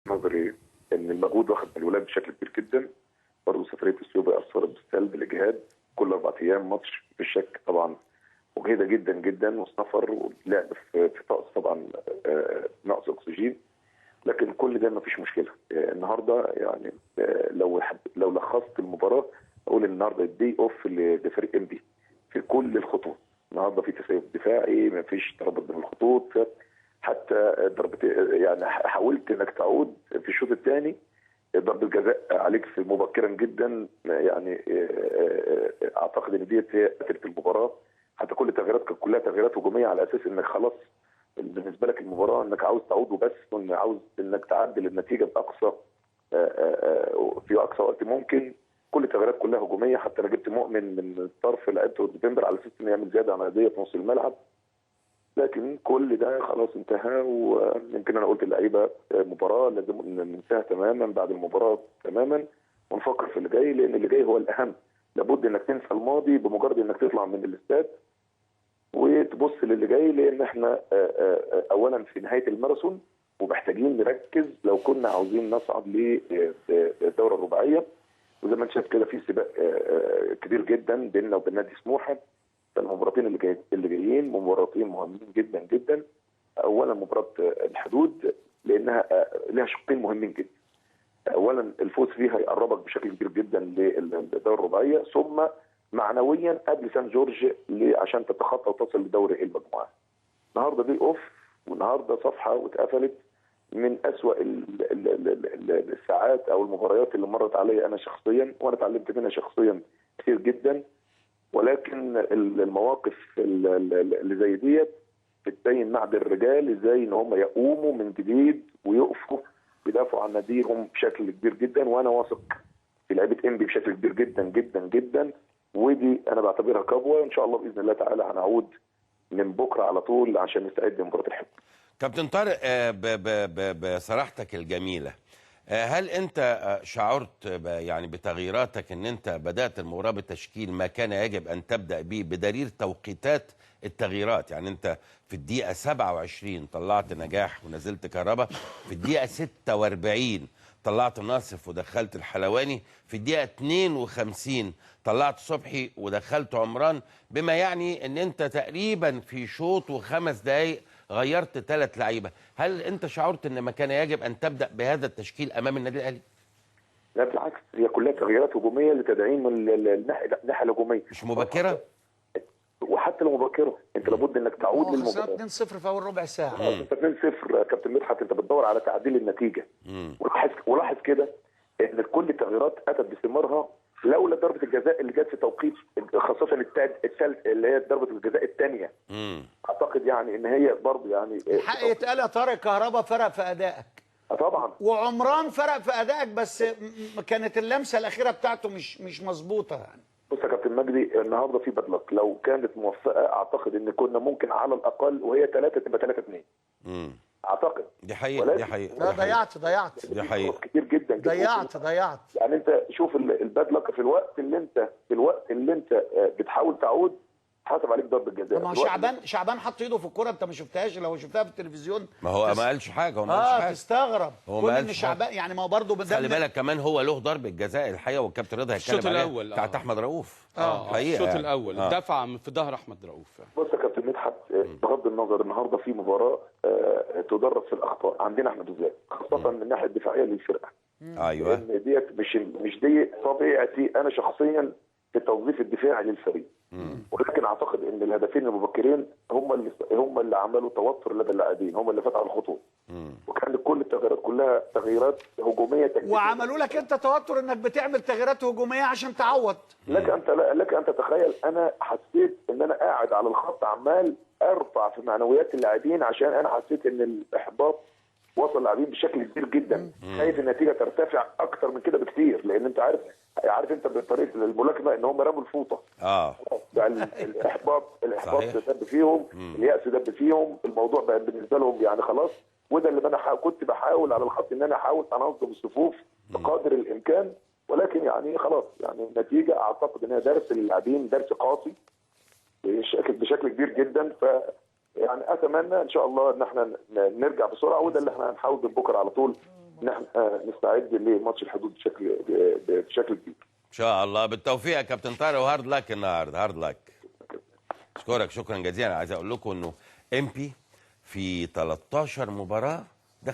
نظري ان المجهود واخد من الولاد بشكل كبير جدا. برضه سفريه اثيوبيا اثرت بالسلب، الاجهاد كل 4 ايام ماتش في الشك طبعا مجهده جدا جدا، والسفر واللعب في طقس طبعا نقص اكسجين، لكن كل ده ما فيش مشكله. النهارده يعني لو لخصت المباراه اقول النهارده الدي اوف لفريق انبي في كل الخطوط. النهارده في تسيب دفاعي، ما فيش ترابط بين الخطوط، حتى ضربتين يعني حاولت انك تعود في الشوط الثاني ضربه جزاء عليك في مبكرا جدا، يعني اعتقد ان ديت هي قتلت المباراه. حتى كل التغييرات كانت كلها تغييرات هجوميه على اساس انك خلاص بالنسبه لك المباراه انك عاوز تعود وبس، وان عاوز انك تعدل النتيجه باقصى في اقصى وقت ممكن. كل التغييرات كلها هجوميه، حتى انا جبت مؤمن من الطرف لعبته ديفندر على اساس انه يعمل زياده عمليه في نص الملعب، لكن كل ده خلاص انتهى. ويمكن انا قلت للعيبه مباراه لازم ننساها تماما بعد المباراه تماما ونفكر في اللي جاي، لان اللي جاي هو الاهم. لابد انك تنسى الماضي بمجرد انك تطلع من الاستاد وتبص للي جاي، لان احنا اولا في نهايه الماراثون ومحتاجين نركز لو كنا عاوزين نصعد للدوره الرباعيه. وزي ما انت شايف كده في سباق كبير جدا بيننا وبين نادي سموحه. فالمباراتين اللي جايين مباراتين مهمين جدا جدا. اولا مباراه الحدود لانها لها شقين مهمين جدا. اولا الفوز فيها هيقربك بشكل كبير جدا للدوره الرباعيه، ثم معنويا قبل سان جورج عشان تتخطى وتصل لدوري المجموعات. النهارده دي اوف، والنهارده صفحه واتقفلت من اسوأ الساعات او المباريات اللي مرت عليا انا شخصيا، وانا اتعلمت منها شخصيا كثير جدا. ولكن المواقف اللي زي ديت بتبين معدن الرجال ازاي ان هم يقوموا من جديد ويقفوا يدافعوا عن ناديهم بشكل كبير جدا. وانا واثق في لعيبه انبي بشكل كبير جدا جدا جدا، ودي انا بعتبرها كبوه. ان شاء الله باذن الله تعالى هنعود من بكره على طول عشان نستعد لمباراه الحب. كابتن طارق، بصراحتك الجميله، هل انت شعرت يعني بتغييراتك ان انت بدات المباراه بتشكيل ما كان يجب ان تبدا به بدليل توقيتات التغييرات؟ يعني انت في الدقيقه 27 طلعت نجاح ونزلت كهربا، في الدقيقه 46 طلعت ناصف ودخلت الحلواني، في الدقيقه 52 طلعت صبحي ودخلت عمران، بما يعني ان انت تقريبا في شوط و5 دقائق غيرت 3 لعيبه. هل انت شعرت ان ما كان يجب ان تبدا بهذا التشكيل امام النادي الاهلي؟ لا بالعكس، هي كلها تغييرات هجوميه لتدعيم الناحيه الهجوميه، مش مبكره. وحتى لو مبكره انت لابد انك تعود للمباراه. 2-0 في اول ربع ساعه. انت 2-0 كابتن مدحت، انت بتدور على تعديل النتيجه. ولاحظ كده ان كل التغييرات اتت بثمارها لولا ضربه الجزاء اللي جت في توقيت، خاصه الثالث اللي هي ضربه الجزاء الثانيه. اعتقد يعني ان هي برضه يعني حق يتقال يا طارق، كهربا فرق في ادائك. طبعا. وعمران فرق في ادائك، بس كانت اللمسه الاخيره بتاعته مش مظبوطه يعني. بص يا كابتن مجدي، النهارده في بدلك لو كانت موفقه اعتقد ان كنا ممكن على الاقل وهي 3 تبقى 3-2. اعتقد دي حقيقه. دي حقيقه. لا ضيعت دي حقيقه كتير جدا. ضيعت يعني انت شوف البدلك في الوقت اللي انت بتحاول تعود حسب عليك ضربه جزاء. ما هو شعبان حط ايده في الكوره، انت ما شفتهاش؟ لو شفتها في التلفزيون ما هو ما قالش حاجه. هو ما قالش حاجه. تستغرب. هو كل ان شعبان يعني ما هو برضه خلي بالك كمان هو له ضربه جزاء الحقيقه، والكابتن رضا هيتكلم الشوط الاول بتاعت احمد رؤوف. الشوط الاول دفع في ظهر احمد رؤوف. بص يا كابتن مدحت، بغض النظر النهارده في مباراه تدرس في الاخطاء عندنا احنا بالذات، خاصه من الناحيه الدفاعيه للفرقه. ايوه. لان ديت مش دي طبيعتي انا شخصيا في التوظيف الدفاعي للفريق. ولكن اعتقد ان الهدفين المبكرين هم اللي عملوا توتر لدى اللاعبين، هم اللي فتحوا الخطوط. وكان كل التغييرات كلها تغييرات هجوميه تكتيكيه، وعملوا لك انت توتر انك بتعمل تغييرات هجوميه عشان تعوض. لك ان تتخيل انا حسيت ان انا قاعد على الخط عمال ارفع في معنويات اللاعبين، عشان انا حسيت ان الاحباط وصل اللاعبين بشكل كبير جدا. خايف النتيجه ترتفع اكتر من كده بكتير، لان انت عارف انت بطريقه الملاكمه ان هم رموا الفوطه. الاحباط دب فيهم، اليأس دب فيهم، الموضوع بقى بالنسبه لهم يعني خلاص. وده اللي انا كنت بحاول على الخط ان انا احاول انظم الصفوف بقدر الامكان. ولكن يعني خلاص يعني النتيجه اعتقد ان هي درس للاعبين، درس قاسي بشكل كبير جدا. ف يعني اتمنى ان شاء الله ان احنا نرجع بسرعه، وده اللي احنا هنحاول من بكره على طول نحن نستعد لماتش الحدود بشكل كبير. ان شاء الله بالتوفيق يا كابتن طارق، وهارد لك النهارده، هارد لك. اشكرك شكرا جزيلا. عايز اقول لكم انه امبي في 13 مباراه